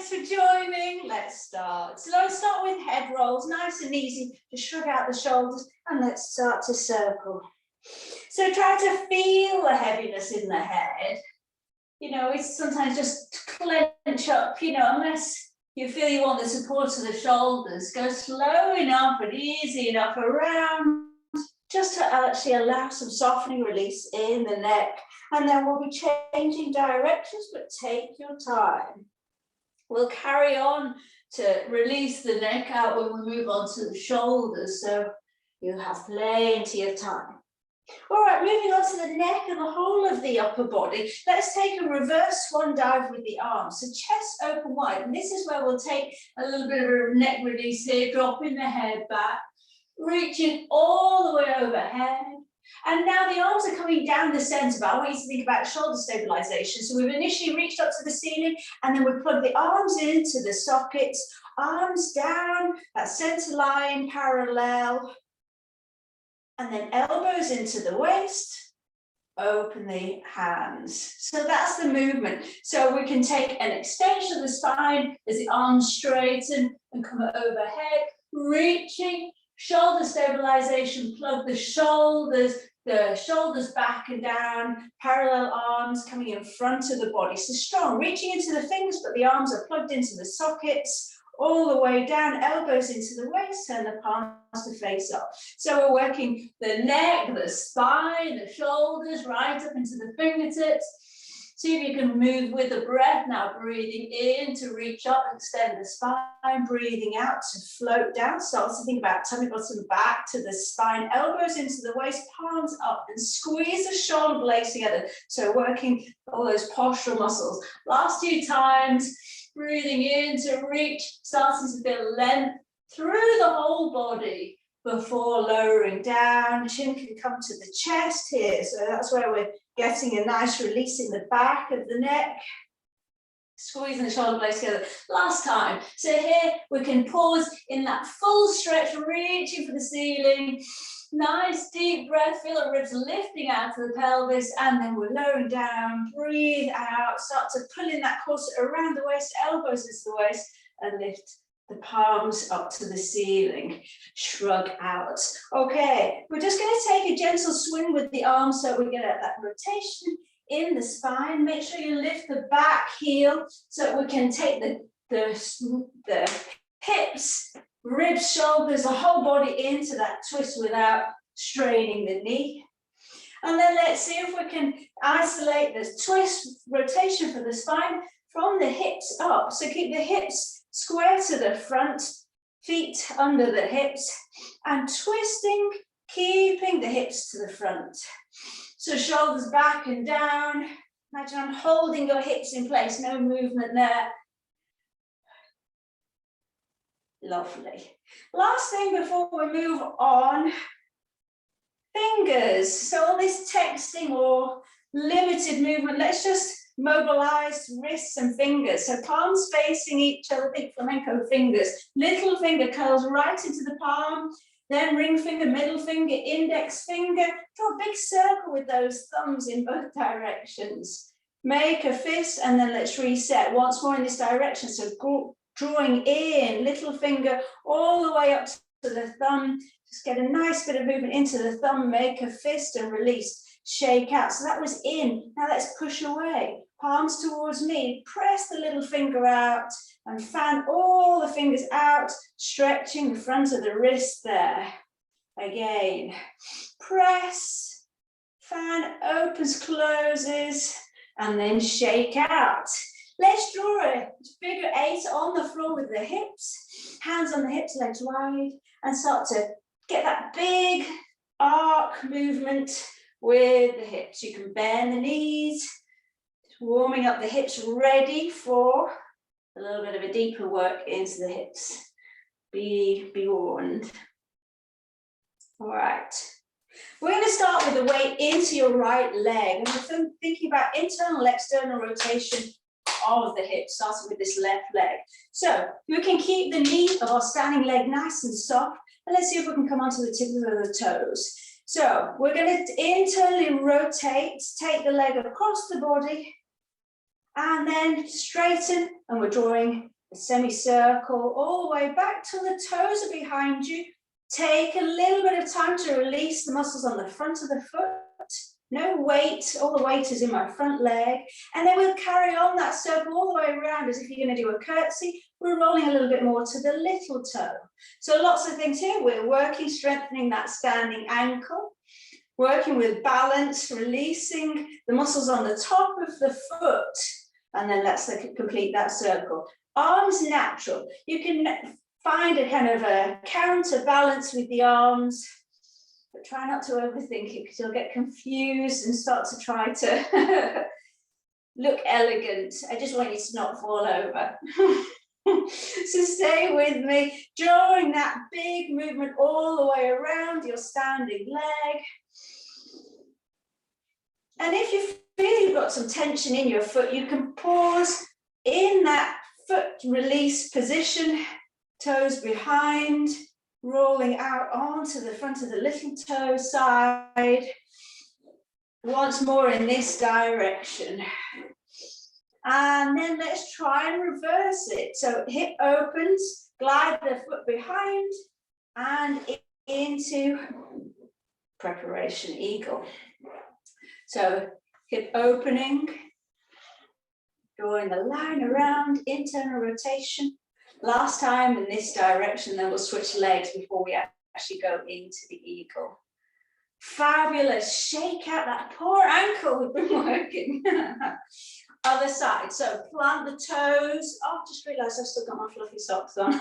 thanks for joining. Let's start. So let's start with head rolls, nice and easy. Just shrug out the shoulders and let's start to circle. So try to feel the heaviness in the head. You know, it's sometimes just clench up, you know, unless you feel you want the support of the shoulders, go slow enough and easy enough around, just to actually allow some softening release in the neck. And then we'll be changing directions, but take your time. We'll carry on to release the neck out when we move on to the shoulders, so you have plenty of time. All right, moving on to the neck and the whole of the upper body. Let's take a reverse swan dive with the arms. So chest open wide, and this is where we'll take a little bit of a neck release here, dropping the head back, reaching all the way overhead. And now the arms are coming down the center, but I want you to think about shoulder stabilization. So we've initially reached up to the ceiling, and then we plug the arms into the sockets, arms down, that center line parallel, and then elbows into the waist, open the hands. So that's the movement. So we can take an extension of the spine as the arms straighten and come overhead, reaching, shoulder stabilization, plug the shoulders back and down, parallel arms coming in front of the body. So strong, reaching into the fingers, but the arms are plugged into the sockets, all the way down, elbows into the waist, turn the palms to face up. So we're working the neck, the spine, the shoulders, right up into the fingertips. See if you can move with the breath. Now breathing in to reach up, extend the spine, breathing out to float down. Start to think about tummy bottom back to the spine, elbows into the waist, palms up, and squeeze the shoulder blades together. So working all those postural muscles. Last 2 times. Breathing in to reach, starting to feel length through the whole body before lowering down. Chin can come to the chest here. So that's where we're getting a nice release in the back of the neck. Squeezing the shoulder blades together. Last time. So here we can pause in that full stretch, reaching for the ceiling. Nice deep breath, feel the ribs lifting out to the pelvis, and then we're lowering down, breathe out, start to pull in that corset around the waist, elbows into the waist, and lift the palms up to the ceiling, shrug out. Okay, we're just going to take a gentle swing with the arms so we get that rotation in the spine. Make sure you lift the back heel so we can take the hips, ribs, shoulders, the whole body into that twist without straining the knee. And then let's see if we can isolate the twist rotation for the spine from the hips up. So keep the hips square to the front, feet under the hips, and twisting, keeping the hips to the front. So shoulders back and down. Imagine I'm holding your hips in place, no movement there. Lovely. Last thing before we move on, fingers. So all this texting or limited movement, let's just mobilize wrists and fingers. So palms facing each other, big flamenco fingers. Little finger curls right into the palm, then ring finger, middle finger, index finger. Draw a big circle with those thumbs in both directions. Make a fist and then let's reset once more in this direction. So drawing in, little finger all the way up to the thumb. Just get a nice bit of movement into the thumb, make a fist and release, shake out. So that was in, now let's push away. Palms towards me, press the little finger out and fan all the fingers out, stretching the front of the wrist there. Again, press, fan, opens, closes, and then shake out. Let's draw a figure 8 on the floor with the hips, hands on the hips, legs wide, and start to get that big arc movement with the hips. You can bend the knees, just warming up the hips, ready for a little bit of a deeper work into the hips. Be warned. All right. We're going to start with the weight into your right leg. And we're thinking about internal, external rotation of the hips, starting with this left leg. So we can keep the knee of our standing leg nice and soft. And let's see if we can come onto the tips of the toes. So we're going to internally rotate, take the leg across the body, And then straighten, and we're drawing a semicircle all the way back till the toes are behind you. Take a little bit of time to release the muscles on the front of the foot. No weight, all the weight is in my front leg. And then we'll carry on that circle all the way around as if you're going to do a curtsy. We're rolling a little bit more to the little toe. So lots of things here. We're working, strengthening that standing ankle, working with balance, releasing the muscles on the top of the foot. And then let's complete that circle. Arms natural. You can find a kind of a counterbalance with the arms, but try not to overthink it because you'll get confused and start to try to look elegant. I just want you to not fall over. So stay with me, drawing that big movement all the way around your standing leg. And if you feel you've got some tension in your foot, you can pause in that foot release position, toes behind, rolling out onto the front of the little toe side. Once more in this direction. And then let's try and reverse it. So hip opens, glide the foot behind and into preparation eagle. So hip opening, drawing the line around, internal rotation. Last time in this direction, then we'll switch legs before we actually go into the eagle. Fabulous, shake out that poor ankle we've been working. Other side, so plant the toes. Oh, just realised I've still got my fluffy socks on.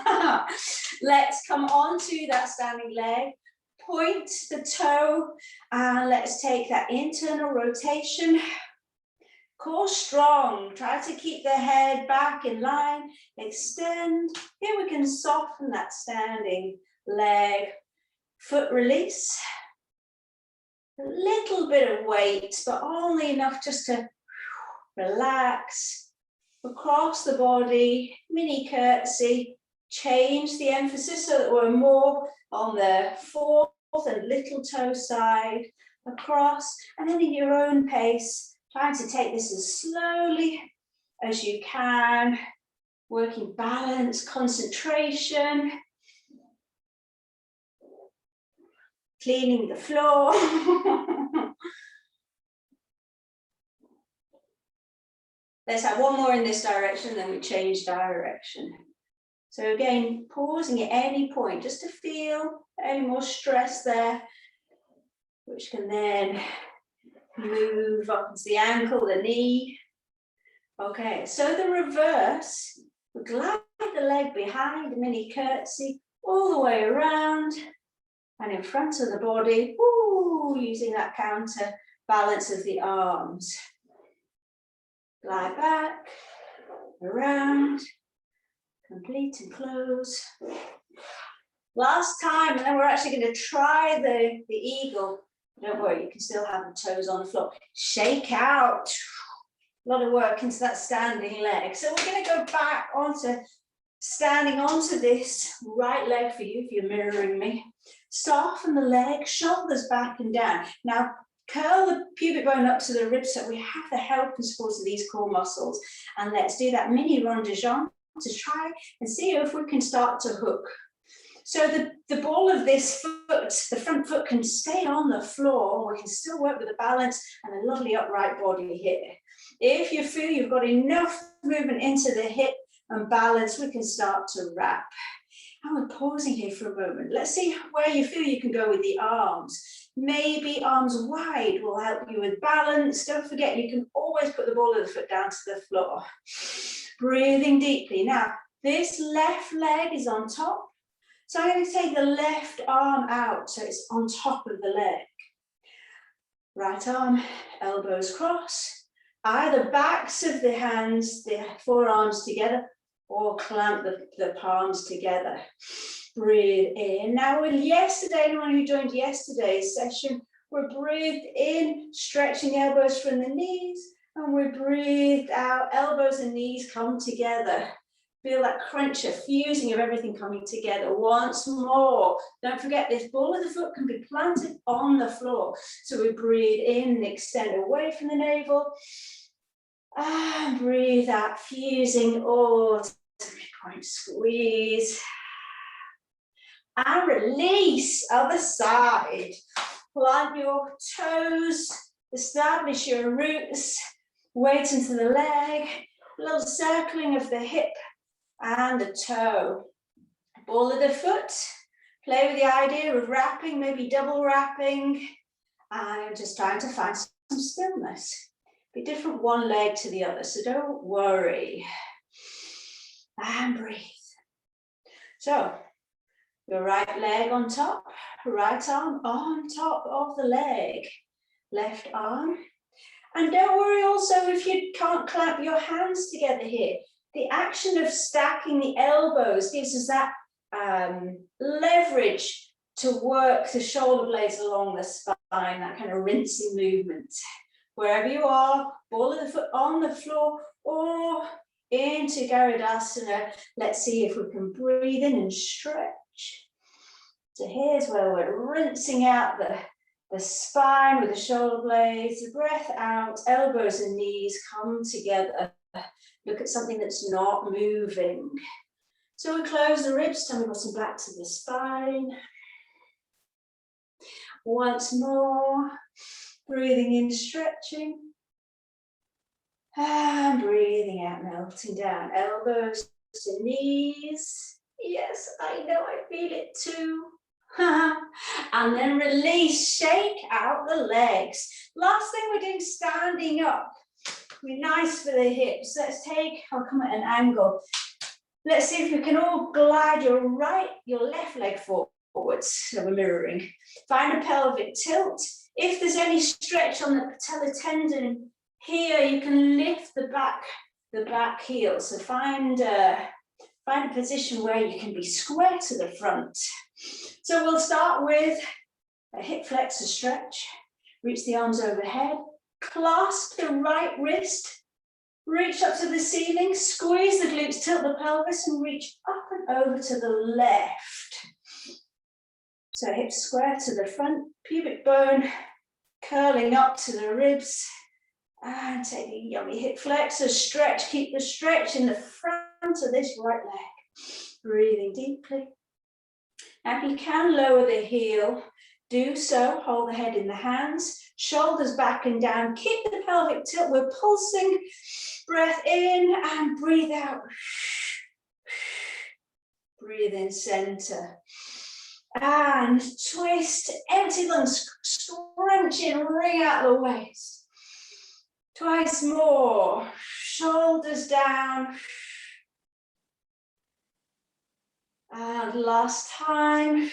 Let's come on to that standing leg. Point the toe and let's take that internal rotation. Core strong, try to keep the head back in line, extend. Here we can soften that standing leg. Foot release. A little bit of weight, but only enough just to relax. Across the body, mini curtsy. Change the emphasis so that we're more on the fourth and little toe side. Across, and then in your own pace, trying to take this as slowly as you can, working balance, concentration, cleaning the floor. Let's have one more in this direction, then we change direction. So again, pausing at any point, just to feel any more stress there, which can then move up into the ankle, the knee. Okay, so the reverse, we glide the leg behind, mini curtsy, all the way around and in front of the body, ooh, using that counter balance of the arms. Glide back, around, complete and close. Last time, and then we're actually going to try the eagle. Don't worry, you can still have the toes on the floor. Shake out. A lot of work into that standing leg. So we're going to go back onto standing onto this right leg for you, if you're mirroring me. Soften the leg, shoulders back and down. Now, curl the pubic bone up to the ribs so we have the help and support of these core muscles. And let's do that mini rond de jambe to try and see if we can start to hook. So the ball of this foot, the front foot, can stay on the floor. We can still work with a balance and a lovely upright body here. If you feel you've got enough movement into the hip and balance, we can start to wrap. And we're pausing here for a moment. Let's see where you feel you can go with the arms. Maybe arms wide will help you with balance. Don't forget, you can always put the ball of the foot down to the floor. Breathing deeply. Now, this left leg is on top. So I'm going to take the left arm out so it's on top of the leg. Right arm, elbows cross. Either backs of the hands, the forearms together, or clamp the palms together. Breathe in. Now, anyone who joined yesterday's session, we breathed in, stretching the elbows from the knees, and we breathed out, elbows and knees come together. Feel that crunch, a fusing of everything coming together. Once more. Don't forget, this ball of the foot can be planted on the floor. So we breathe in, extend away from the navel. And breathe out, fusing all to midpoint. Squeeze. And release, other side. Plant your toes, establish your roots, weight into the leg, a little circling of the hip and the toe. Ball of the foot, play with the idea of wrapping, maybe double wrapping, and just trying to find some stillness. Be different one leg to the other, so don't worry. And breathe. So, your right leg on top, right arm on top of the leg, left arm. And don't worry also if you can't clamp your hands together here. The action of stacking the elbows gives us that leverage to work the shoulder blades along the spine, that kind of rinsing movement. Wherever you are, ball of the foot on the floor or into Garudasana. Let's see if we can breathe in and stretch. So here's where we're rinsing out the spine with the shoulder blades, the breath out, elbows and knees come together. Look at something that's not moving. So we close the ribs, tummy bottom back to the spine. Once more, breathing in, stretching. And breathing out, melting down, elbows to knees. Yes, I know, I feel it too. And then release, shake out the legs. Last thing we're doing, standing up. Be nice for the hips. Let's take, I'll come at an angle. Let's see if we can all glide your left leg forwards. So we're mirroring. Find a pelvic tilt. If there's any stretch on the patellar tendon here, you can lift the back heel. So find a position where you can be square to the front. So we'll start with a hip flexor stretch. Reach the arms overhead. Clasp the right wrist. Reach up to the ceiling. Squeeze the glutes, tilt the pelvis, and reach up and over to the left. So hips square to the front, pubic bone curling up to the ribs. And take a yummy hip flexor stretch. Keep the stretch in the front of this right leg. Breathing deeply. Now, if you can lower the heel, do so. Hold the head in the hands, shoulders back and down. Keep the pelvic tilt. We're pulsing. Breath in and breathe out. Breathe in, center. And twist, empty lungs, scrunch in, wring out the waist. Twice more. Shoulders down. And last time.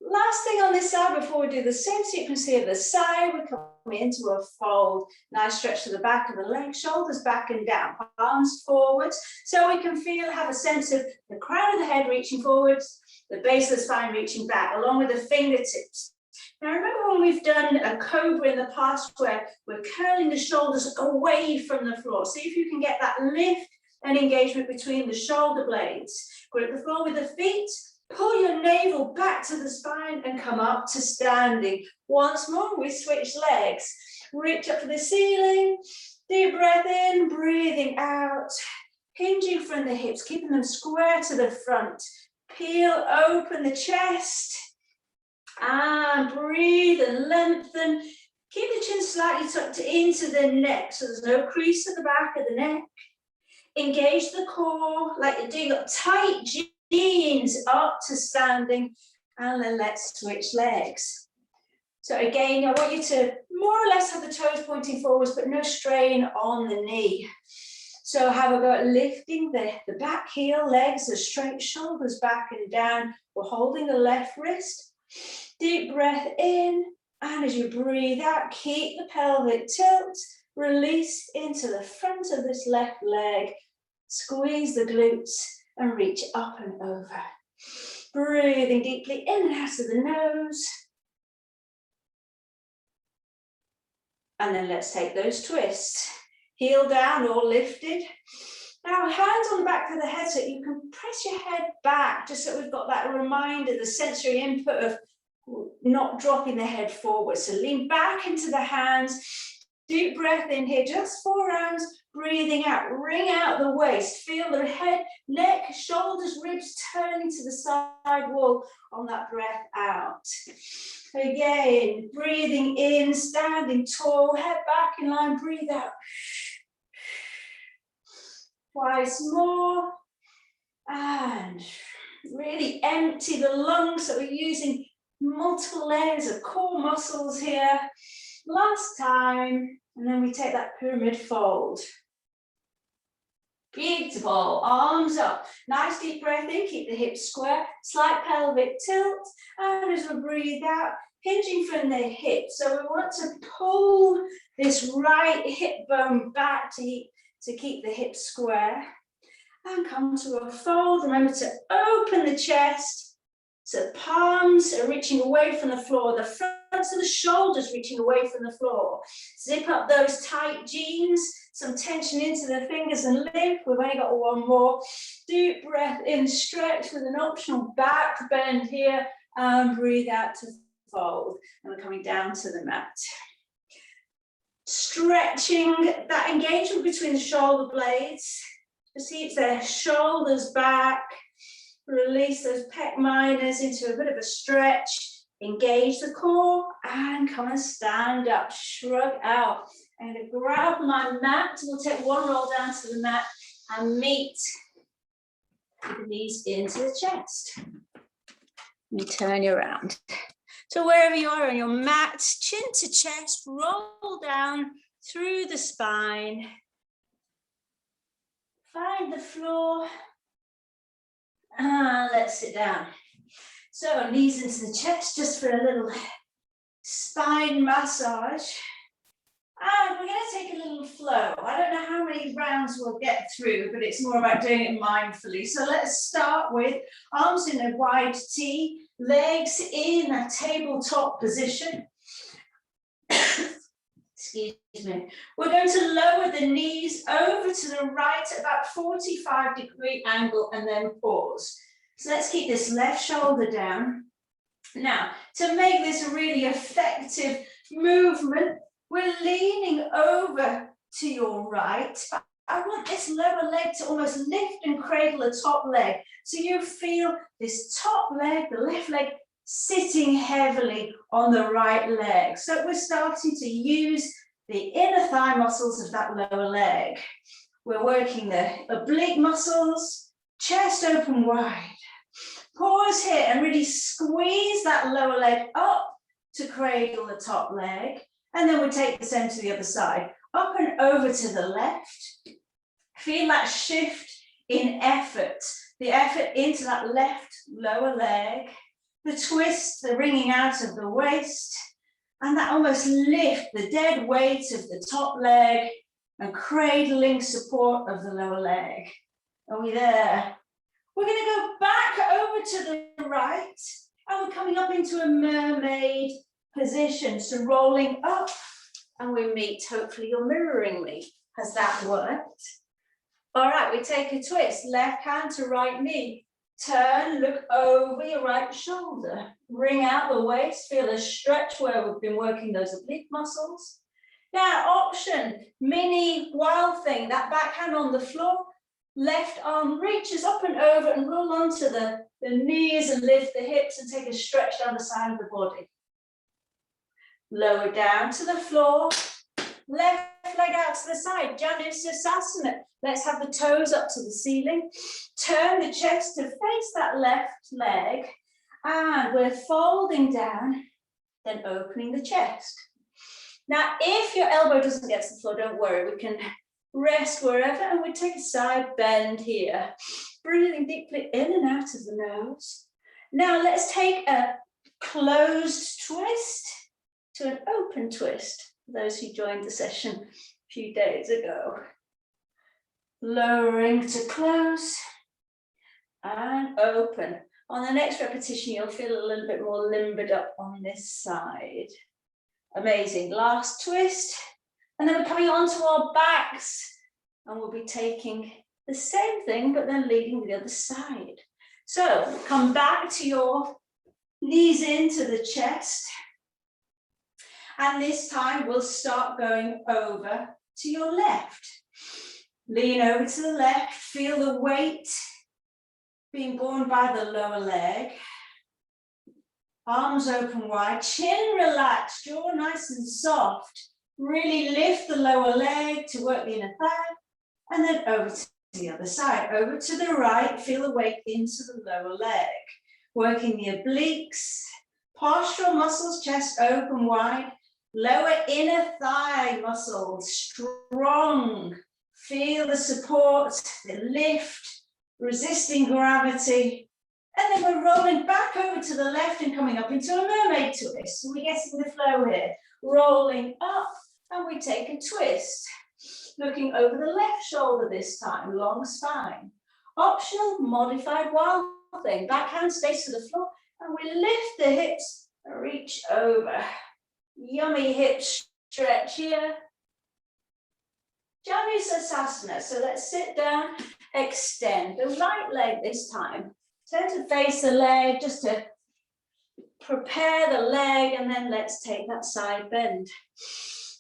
Last thing on this side before we do the same sequence here, the side, we come into a fold. Nice stretch to the back of the leg, shoulders back and down, palms forwards. So we can have a sense of the crown of the head reaching forwards, the base of the spine reaching back, along with the fingertips. Now remember when we've done a cobra in the past where we're curling the shoulders away from the floor. See if you can get that lift and engagement between the shoulder blades. Grip the floor with the feet. Pull your navel back to the spine and come up to standing. Once more, we switch legs. Reach up to the ceiling. Deep breath in, breathing out. Hinging from the hips, keeping them square to the front. Peel open the chest. And breathe and lengthen. Keep the chin slightly tucked into the neck, so there's no crease at the back of the neck. Engage the core like you're doing up tight jeans up to standing, and then let's switch legs. So again, I want you to more or less have the toes pointing forwards, but no strain on the knee. So have a go at lifting the back heel, legs are straight, shoulders back and down. We're holding the left wrist. Deep breath in, and as you breathe out, keep the pelvic tilt. Release into the front of this left leg. Squeeze the glutes and reach up and over. Breathing deeply in and out of the nose. And then let's take those twists. Heel down or lifted. Now hands on the back of the head so you can press your head back, just so we've got that reminder, the sensory input of not dropping the head forward. So lean back into the hands. Deep breath in here, just 4 rounds, breathing out. Wring out the waist. Feel the head, neck, shoulders, ribs turning to the side wall on that breath out. Again, breathing in, standing tall, head back in line, breathe out. Twice more. And really empty the lungs, so we're using multiple layers of core muscles here. Last time, and then we take that pyramid fold. Beautiful, arms up. Nice deep breath in, keep the hips square, slight pelvic tilt, and as we breathe out, hinging from the hips. So we want to pull this right hip bone back to keep the hips square. And come to a fold. Remember to open the chest. So palms are reaching away from the floor. The fronts of the shoulders reaching away from the floor. Zip up those tight jeans. Some tension into the fingers and lift. We've only got one more. Deep breath in, stretch with an optional back bend here. And breathe out to fold. And we're coming down to the mat. Stretching that engagement between the shoulder blades. Just keep their shoulders back, release those pec minors into a bit of a stretch, engage the core, and come and stand up, shrug out. I'm going to grab my mat, we'll take one roll down to the mat and meet the knees into the chest. And turn you around. So wherever you are on your mat, chin to chest, roll down through the spine. Find the floor, and let's sit down. So knees into the chest, just for a little spine massage. And we're going to take a little flow. I don't know how many rounds we'll get through, but it's more about doing it mindfully. So let's start with arms in a wide T, legs in a tabletop position. Excuse me. We're going to lower the knees over to the right at about 45-degree angle and then pause. So let's keep this left shoulder down. Now, to make this a really effective movement, we're leaning over to your right. I want this lower leg to almost lift and cradle the top leg. So you feel this top leg, the left leg, sitting heavily on the right leg. So we're starting to use the inner thigh muscles of that lower leg. We're working the oblique muscles, chest open wide. Pause here and really squeeze that lower leg up to cradle the top leg. And then we take the same to the other side. Up and over to the left. Feel that shift in effort. The effort into that left lower leg. The twist, the wringing out of the waist, and that almost lift, the dead weight of the top leg and cradling support of the lower leg. Are we there? We're going to go back over to the right, and we're coming up into a mermaid position. So rolling up, and we meet. Hopefully you're mirroring me. Has that worked? All right, we take a twist, left hand to right knee. Turn, look over your right shoulder. Wring out the waist, feel a stretch where we've been working those oblique muscles. Now, option, mini wild thing, that back hand on the floor, left arm reaches up and over and roll onto the knees and lift the hips and take a stretch down the side of the body. Lower down to the floor, left leg out to the side, Janushirasana. Let's have the toes up to the ceiling. Turn the chest to face that left leg. And we're folding down, then opening the chest. Now, if your elbow doesn't get to the floor, don't worry. We can rest wherever, and we take a side bend here. Breathing deeply in and out of the nose. Now, let's take a closed twist to an open twist. For those who joined the session a few days ago. Lowering to close and open. On the next repetition, you'll feel a little bit more limbered up on this side. Amazing. Last twist. And then we're coming onto our backs, and we'll be taking the same thing, but then leading the other side. So come back to your knees into the chest. And this time we'll start going over to your left. Lean over to the left, feel the weight being borne by the lower leg. Arms open wide, chin relaxed, jaw nice and soft. Really lift the lower leg to work the inner thigh, and then over to the other side. Over to the right, feel the weight into the lower leg. Working the obliques, postural muscles, chest open wide, lower inner thigh muscles strong. Feel the support, the lift, resisting gravity. And then we're rolling back over to the left and coming up into a mermaid twist. So we're getting the flow here. Rolling up, and we take a twist. Looking over the left shoulder this time, long spine. Optional, modified wild thing. Back hand stays to the floor, and we lift the hips and reach over. Yummy hip stretch here. Janusasana. So let's sit down, extend the right leg this time. Turn to face the leg, just to prepare the leg, and then let's take that side bend.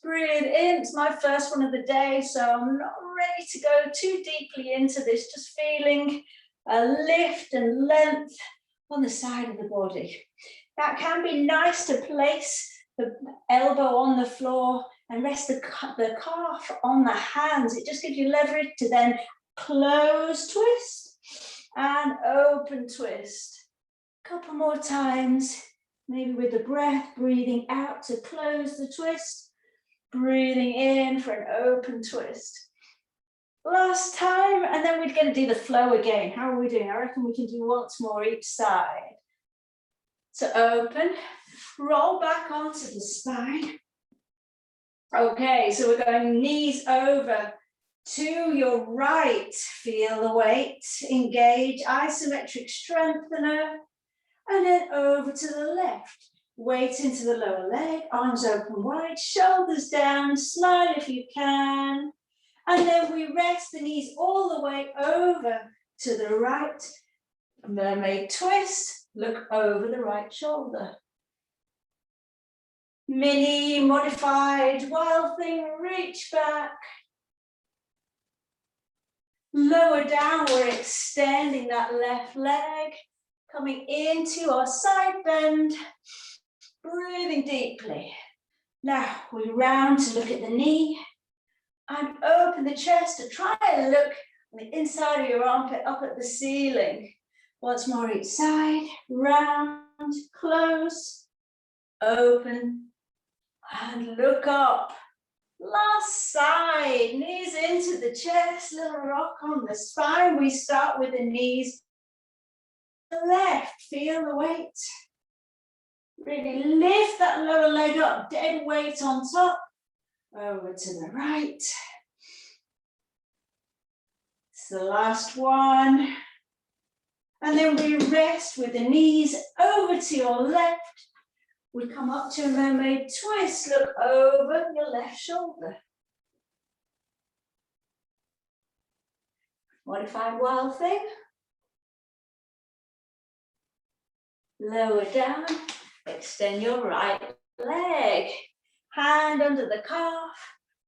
Breathe in. It's my first one of the day, so I'm not ready to go too deeply into this, just feeling a lift and length on the side of the body. That can be nice to place the elbow on the floor and rest the calf on the hands. It just gives you leverage to then close twist and open twist. A couple more times, maybe with the breath, breathing out to close the twist, breathing in for an open twist. Last time, and then we're going to do the flow again. How are we doing? I reckon we can do once more each side. So open, roll back onto the spine. Okay, so we're going knees over to your right. Feel the weight, engage, isometric strengthener, and then over to the left. Weight into the lower leg, arms open wide, shoulders down, smile if you can. And then we rest the knees all the way over to the right. Mermaid twist, look over the right shoulder. Mini modified wild thing, reach back. Lower down, we're extending that left leg, coming into our side bend, breathing deeply. Now we round to look at the knee and open the chest to try and look on the inside of your armpit up at the ceiling. Once more each side, round, close, open, and look up. Last side, knees into the chest, little rock on the spine. We start with the knees. The left, feel the weight. Really lift that lower leg up, dead weight on top. Over to the right. It's the last one. And then we rest with the knees over to your left. We come up to a mermaid twist, look over your left shoulder. Modified wild thing. Lower down, extend your right leg. Hand under the calf,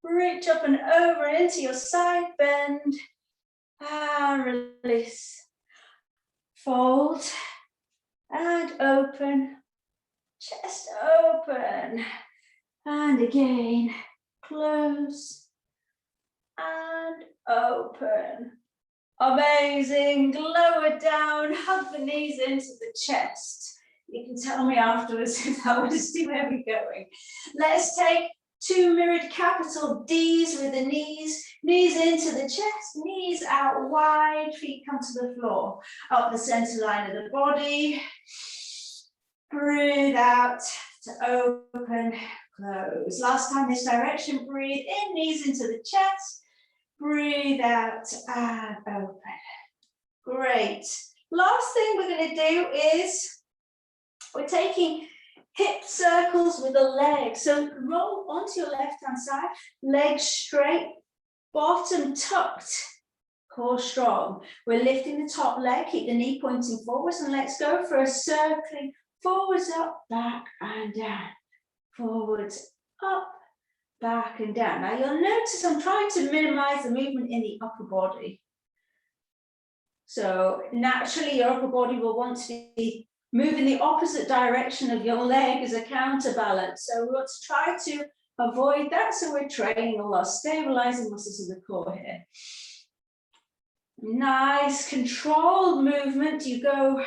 reach up and over into your side bend. And release. Fold and open. Chest open, and again, close and open. Amazing, lower down, hug the knees into the chest. You can tell me afterwards if that was too heavy going. Let's take 2 mirrored capital Ds with the knees into the chest, knees out wide, feet come to the floor, up the center line of the body. Breathe out to open, close. Last time this direction, breathe in, knees into the chest. Breathe out and open. Great. Last thing we're going to do is we're taking hip circles with the legs. So roll onto your left-hand side, legs straight, bottom tucked, core strong. We're lifting the top leg, keep the knee pointing forwards, and let's go for a circling forwards, up, back, and down. Forwards, up, back and down. Now you'll notice I'm trying to minimize the movement in the upper body. So naturally your upper body will want to be moving the opposite direction of your leg as a counterbalance. So we want to try to avoid that. So we're training all our stabilizing muscles of the core here. Nice controlled movement. You go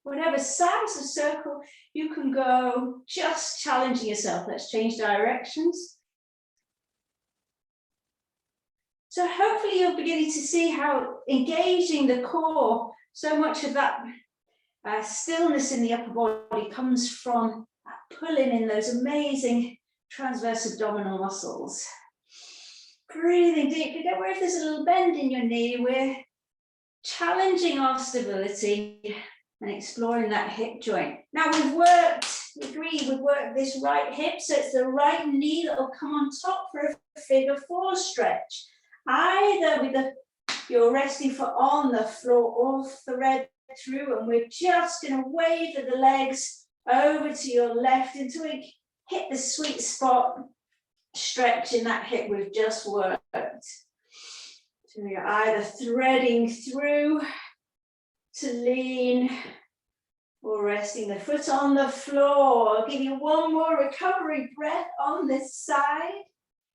whatever size of circle you can go, just challenging yourself. Let's change directions. So hopefully you're beginning to see how engaging the core, so much of that stillness in the upper body comes from pulling in those amazing transverse abdominal muscles. Breathing deeply. Don't worry if there's a little bend in your knee. We're challenging our stability and exploring that hip joint. Now we've worked this right hip, so it's the right knee that will come on top for a figure 4 stretch. Either with your resting foot on the floor or thread through, and we're just going to wave the legs over to your left until we hit the sweet spot stretch in that hip we've just worked. So you're either threading through to lean or resting the foot on the floor. I'll give you one more recovery breath on this side,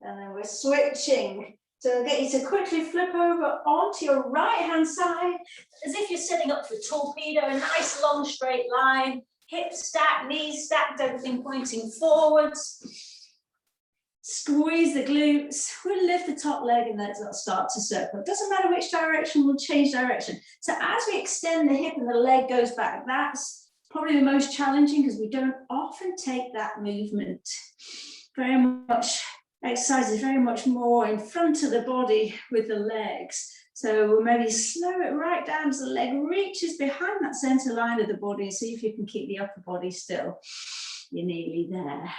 and then we're switching. So I'll get you to quickly flip over onto your right-hand side, as if you're setting up for a torpedo, a nice long straight line, hips stacked, knees stacked, everything pointing forwards. Squeeze the glutes, we'll lift the top leg and let it start to circle. It doesn't matter which direction, we'll change direction. So as we extend the hip and the leg goes back, that's probably the most challenging because we don't often take that movement. Very much, exercise is very much more in front of the body with the legs. So we'll maybe slow it right down as the leg reaches behind that center line of the body and see if you can keep the upper body still. You're nearly there.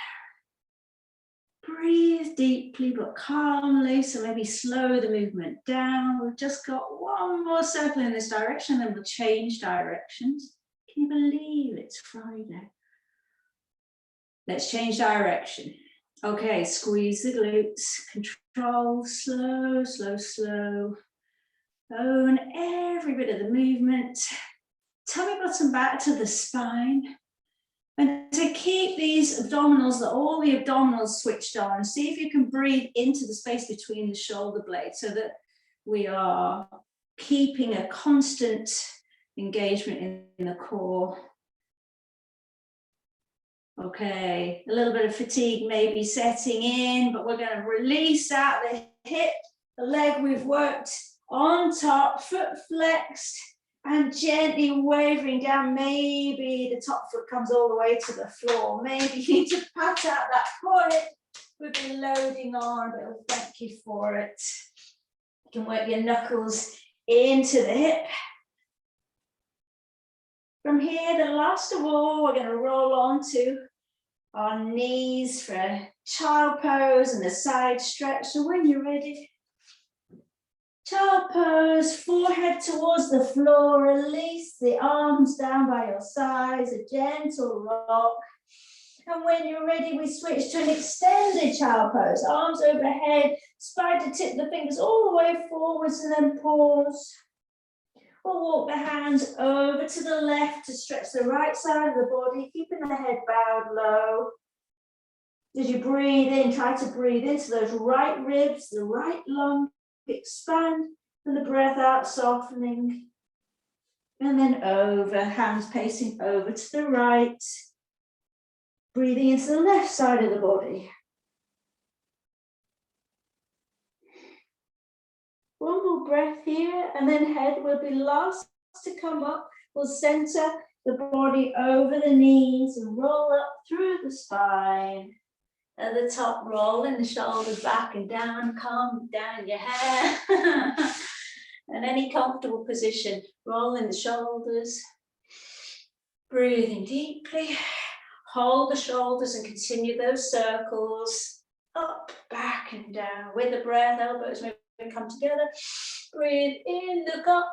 Breathe deeply but calmly, so maybe slow the movement down. We've just got one more circle in this direction, then we'll change directions. Can you believe it's Friday? Let's change direction. Okay, squeeze the glutes, control, slow, slow, slow. Own every bit of the movement. Tummy bottom back to the spine. And to keep these abdominals, all the abdominals switched on, see if you can breathe into the space between the shoulder blades so that we are keeping a constant engagement in the core. Okay, a little bit of fatigue may be setting in, but we're going to release out the hip, the leg we've worked on top, foot flexed, and gently wavering down. Maybe the top foot comes all the way to the floor. Maybe you need to pat out that foot. We've been loading on, but we'll thank you for it. You can work your knuckles into the hip. From here, the last of all, we're going to roll onto our knees for a child pose and a side stretch. So when you're ready, child pose, forehead towards the floor, release the arms down by your sides, a gentle rock. And when you're ready, we switch to an extended child pose, arms overhead, spider tip the fingers all the way forwards and then pause. We'll walk the hands over to the left to stretch the right side of the body, keeping the head bowed low. As you breathe in, try to breathe into those right ribs, the right lung, expand, and the breath out, softening. And then over, hands pacing over to the right. Breathing into the left side of the body. One more breath here, and then head will be last to come up. We'll center the body over the knees and roll up through the spine. At the top, rolling the shoulders back and down, calm down your hair. And any comfortable position, rolling the shoulders. Breathing deeply. Hold the shoulders and continue those circles. Up, back and down. With the breath, elbows maybe come together. Breathe in, look up.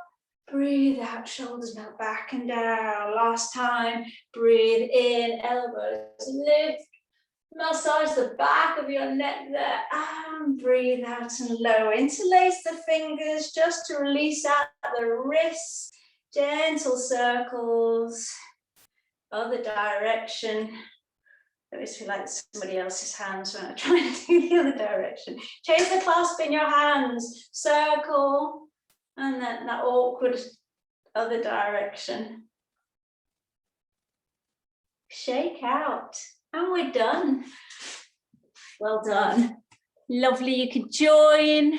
Breathe out, shoulders melt back and down. Last time, breathe in, elbows lift. Massage the back of your neck there and breathe out and lower. Interlace the fingers just to release out the wrists. Gentle circles. Other direction. I always feel like somebody else's hands when I try to do the other direction. Change the clasp in your hands. Circle. And then that awkward other direction. Shake out. And we're done. Well done. Lovely, you could join.